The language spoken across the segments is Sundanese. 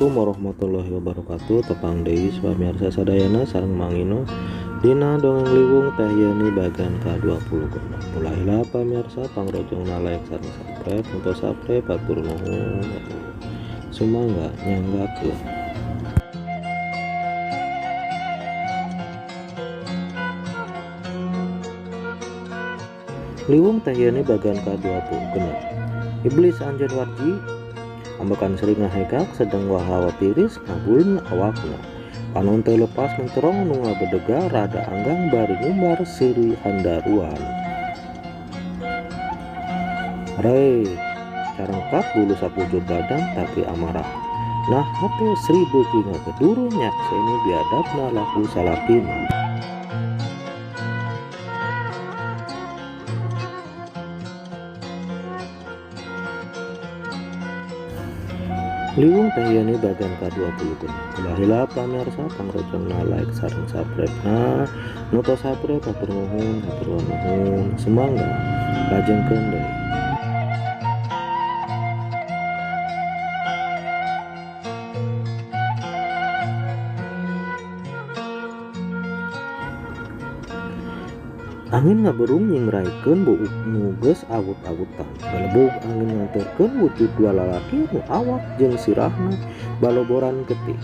Assalamualaikum warahmatullahi wabarakatuh. Tepang deui pamirsa sadayana sareng mangino dina dongeng liwung teh yeuni bagian ka-20. Mulailah pamirsa pangrojongna like sareng subscribe untuk subscribe atur nuhun. Sumangga nyanggakeun. Liwung teh yeuni bagian ka-20. Iblis anjeun warji ambekan sering ngahegak sedang wahawa tiris ngabuln awakna panon teu lepas menterong nu ngabedega rada anggang bari ngumbar siri handaruan rei carengkat bulu sapujur badan tapi amarah nah hate Sri beuki ngageduru nyakseni biadabna laku salakina. Liwung teh yeuni bagian ka-20. Ulah pamirsa pangrojongna like sareng subscribe nu tos subscribe atur nuhun sumangga lajengkeun deui. Angin ngaberung nyingraikeun buuk nu geus awut-awutan. Balebog angin nganterkeun wujud dua lalaki nu awak jeung sirahna baloboran getih.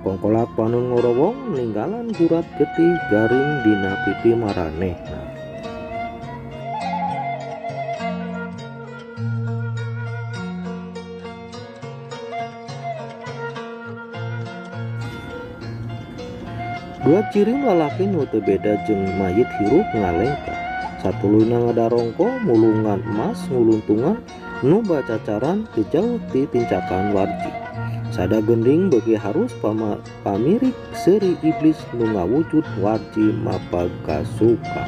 Kongkolak panon ngorowong ninggalan gurat getih garing dina pipi maranehna. Dua ciring lalaki nu teu beda jeung mayit hirup ngalengka. Satuluyna ngadarongko mulungan emas nguluntungan nu bacacaran teu jauh ti tincakan warji. Sada gending beuki harus pamirik seri iblis nu ngawujud warji mapagasuka.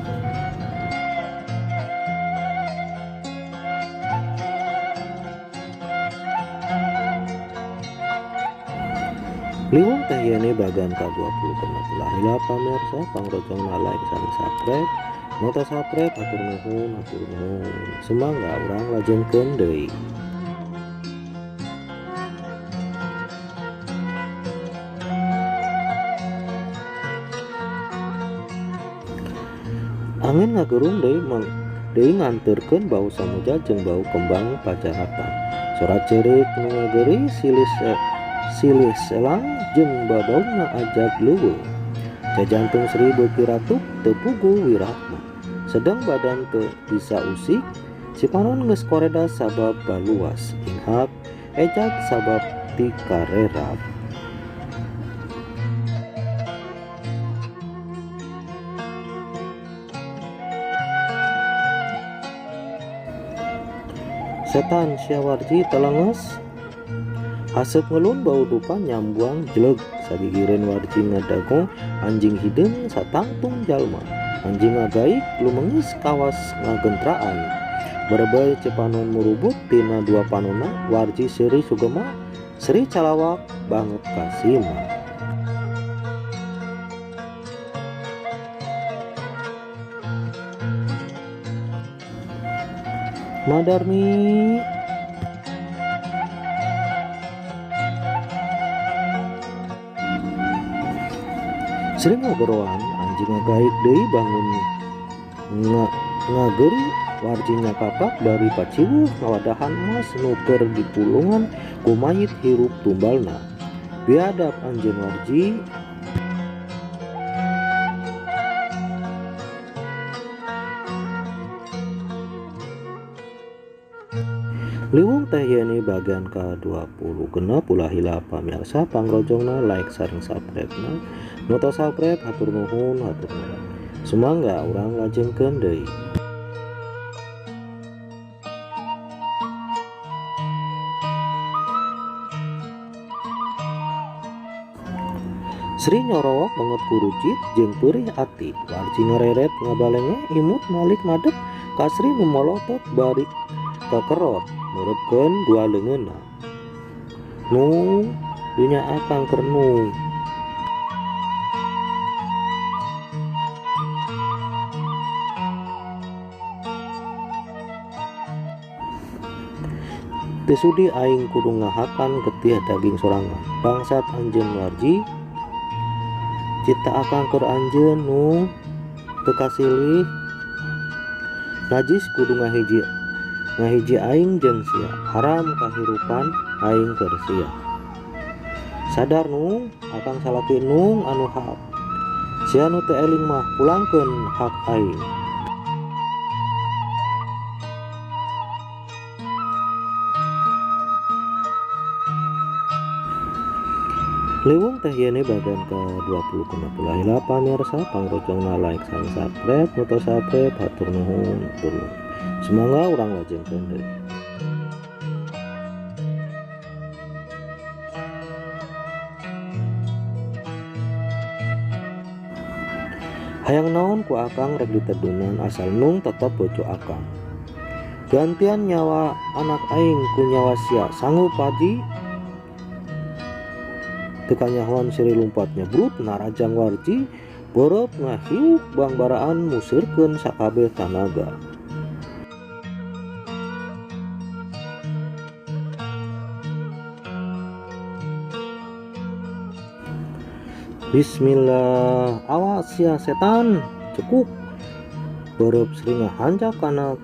Liwung teh yeuni bagian ka-20. Ulah pamirsa pangrojongna like sareng subscribe nu tos subscribe atur nuhun sumangga urang lajengkeun deui. Angin ngagerung deui nganterkeun bau samuja jeung bau kembang pajaratan. Sorat cerik nu ngageri silih selang jeung babauna ajag leuweung. Jajantung Sri beuki ratu teu puguh wiratna. Sedang badan teu bisa usik, si panon geus koreda sabab baluas, inghak ejag sabab ti karerab. Setan syawarji telenges haseup ngelun bau dupa nyambuang jeleg sagigireun warji ngadago anjing hideung satangtung jalma anjing ngagaik lumengis kawas ngagentraan berebay cepanon murubut tina dua panonna warji Sri Sugema Sri calawak banget kasima. Madarni Sering ngageroan anjing ngagaik deui bangun ngageri warji nyakapak bari paciwuh ngawadahan emas nu keur dipulungan ku mayit hirup tumbalna. Biadab anjeun warji Liwung teh yeuni bagian ka-20 genep. Ulah pamirsa pangrojongna like sareng subscribe nu tos subscribe atur nuhun sumangga urang lajengkeun deui. Sri nyorowok banget kurucit jeung peurih ati warji ngareret ngabalenge imut malik madep ka Sri nu molotot bari kakerot meureupkeun dua leungeunna nu dinya akang keur nu Teu sudi aing kudu ngahakan getih daging sorangan. Bangsat anjeun Warji, cita akang keur anjeun nu teu kasilih. Najis kudu ngahiji aing jeung sia. Haram kahirupan aing keur sia. Sadar nu akang salaki nung anu hak. Sia nu teu eling mah pulangkeun hak aing. Lewung teh yene bagian ke-20 kuna pula pamirsa pangrojongna like sang subscribe muto subscribe hatur nuhun. Semoga urang lajengkeun deui. Hayang naon ku akang rek ditedunan asal nung tetep bojo akang. Gantian nyawa anak aing ku nyawa sia sanggup Warji. Tekanyahoan seri lumpatnya brut narajang Warji borop ngahiuk bangbaraan musirkeun sakabeh tanaga. Bismillah, awas ya setan, cekuk. Borop sering ngahancak kana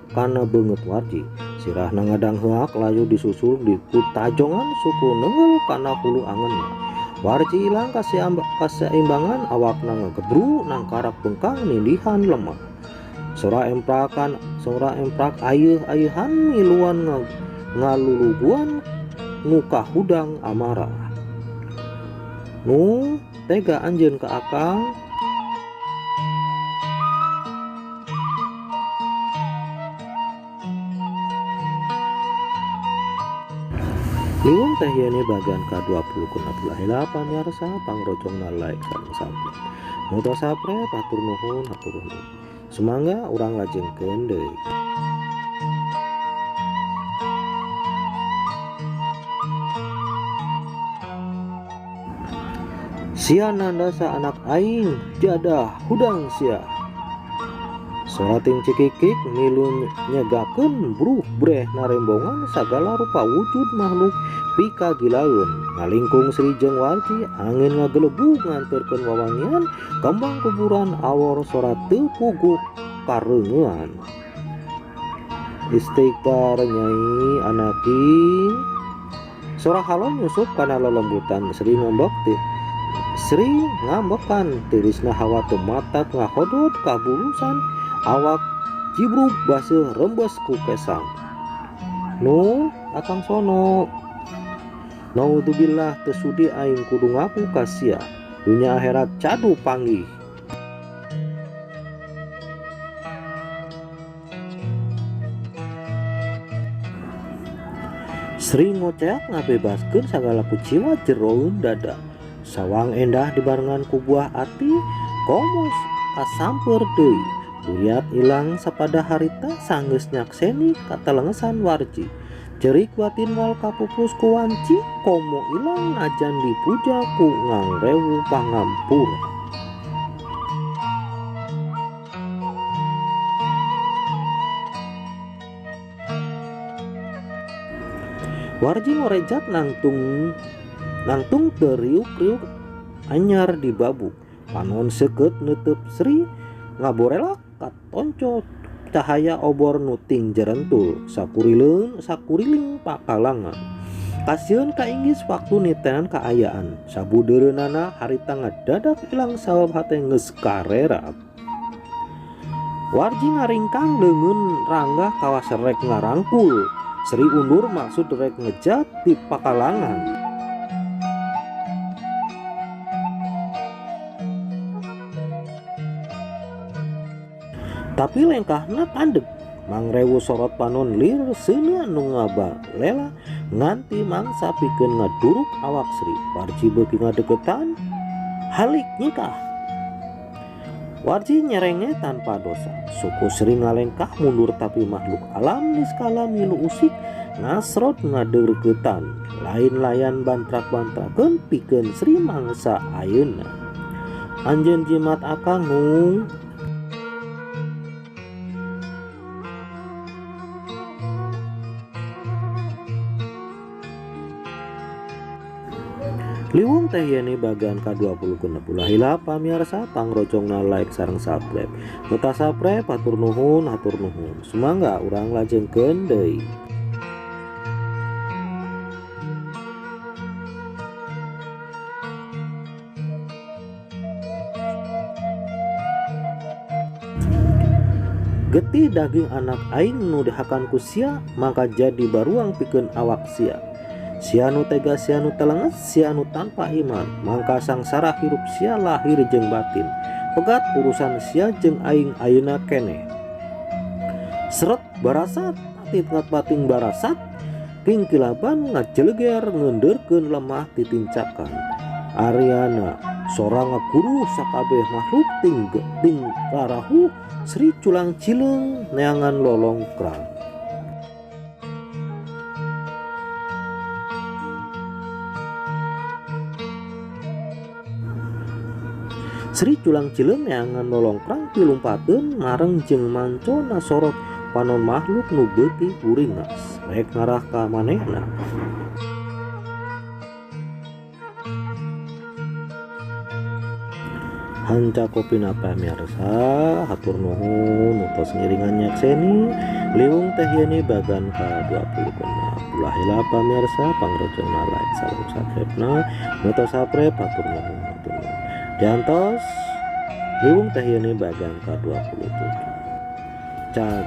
beungeut Warji. Sirahna ngadang heak layu disusul di kutajongan suku neungeul kana hulu angeunna. Warji ilang kaseimbangan awakna ngagebru nang karak bengkang nindihan lemah. Sora emprak ayeuh-ayeuhan ngiluan ngaluluguan muka hudang amarah. Nu tega anjeun ka akang. Liwung teh yene bagian ke-20 kuna pula pamirsa pangrojongna like sareng subscribe. Muto subscribe hatur nuhun. Semangga urang lajengkeun deui. Sia nandasa anak aing jadah hudang sia. Sorating cikikik milu nyegakeun bruh breh narembongan sagala rupa wujud makhluk pikagilaeun. Ngalingkung Sri jeung Warji angin ngagelebug nganterkeun wawangian kembang kuburan awor sora teu puguh kareungean. Istighfar Nyai anaking. Sora halon nyusup kana lelembutan Sri ngambekan tirisna hawa teu matak ngahodot kabulusan awak jibruk baseuh rembes ku kesang. Nu akang sono. Naudzubillah teu sudi aing kudu ngaku ka sia. Dunya akhirat cadu panggih. Sri ngoceak ngabebaskeun sagala kuciwa jeroeun dada. Sawang endah dibarengan ku buah ati komos kasamper deui. Buriat ilang sapada harita sanggeus nyakseni katalengesan Warji. Cerik batin moal kapupus ku wanci komo ilang najan dipuja ku ngangrewu pangampura. Warji ngorejat nangtung teriuk-riuk anyar di babuk. Panon seukeut neuteub Sri ngaborelak katonco cahaya obor nuting jerentul sakuriling pakalangan. Kasieun kainggis waktu nitenan kaayaan. Sabudeureunana harita ngadadak ilang sabab hate geus karerap. Warji ngaringkang leungeun ranggah kawas rek ngarangkul. Sri undur maksud rek ngejat di pakalangan. Tapi lengkahna pandeg. Mangrewu sorot panon lir seuneu anu ngabalela nganti mangsa pikeun ngaduruk awak Sri. Warji beuki ngadeukeutan halik nyikah. Warji nyerenge tanpa dosa. Suku Sri ngalengkah mundur tapi makhluk alam niskala milu usik ngasrot ngadeureuketan. Lain layan bantrak-bantrakeun pikeun Sri mangsa ayeuna. Anjeun jimat akang nung Liwung teh yani bagian ke-20 genep ulah hilap pamirsa pangrojongna like sareng subscribe. Nuta subscribe hatur nuhun semangga urang lajengkeun deui. Getih daging anak aing nu dihakan ku sia maka jadi baruang pikeun awak sia. Sia nu tega sia nu telenges sia nu tanpa iman mangka sangsara hirup sia lahir jeung batin. Pegat urusan sia jeung aing ayeuna keneh. Seret barasat hati tengah bating barasat pingkilaban ngajeleger ngeundeurkeun lemah titincakan. Ariana sorang guru sakabeh makhluk ting rarahu Sri culang cileung neangan lolongkrang. Sri culang cileung neangan lolongkrang pilumpateun mareng jeung mancona sorot panon makhluk nu beuti uringas rek ngarah ka manehna. Hanca kopina pamirsa hatur nuhun utos ngiringan nyakseni liwung teh yani bagan ka-20 genep ulah hilap pamirsa pangrojongna like salam subscribe-na nuta subscribe hatur nuhun diantos liwung teh yani bagan ka-27 cak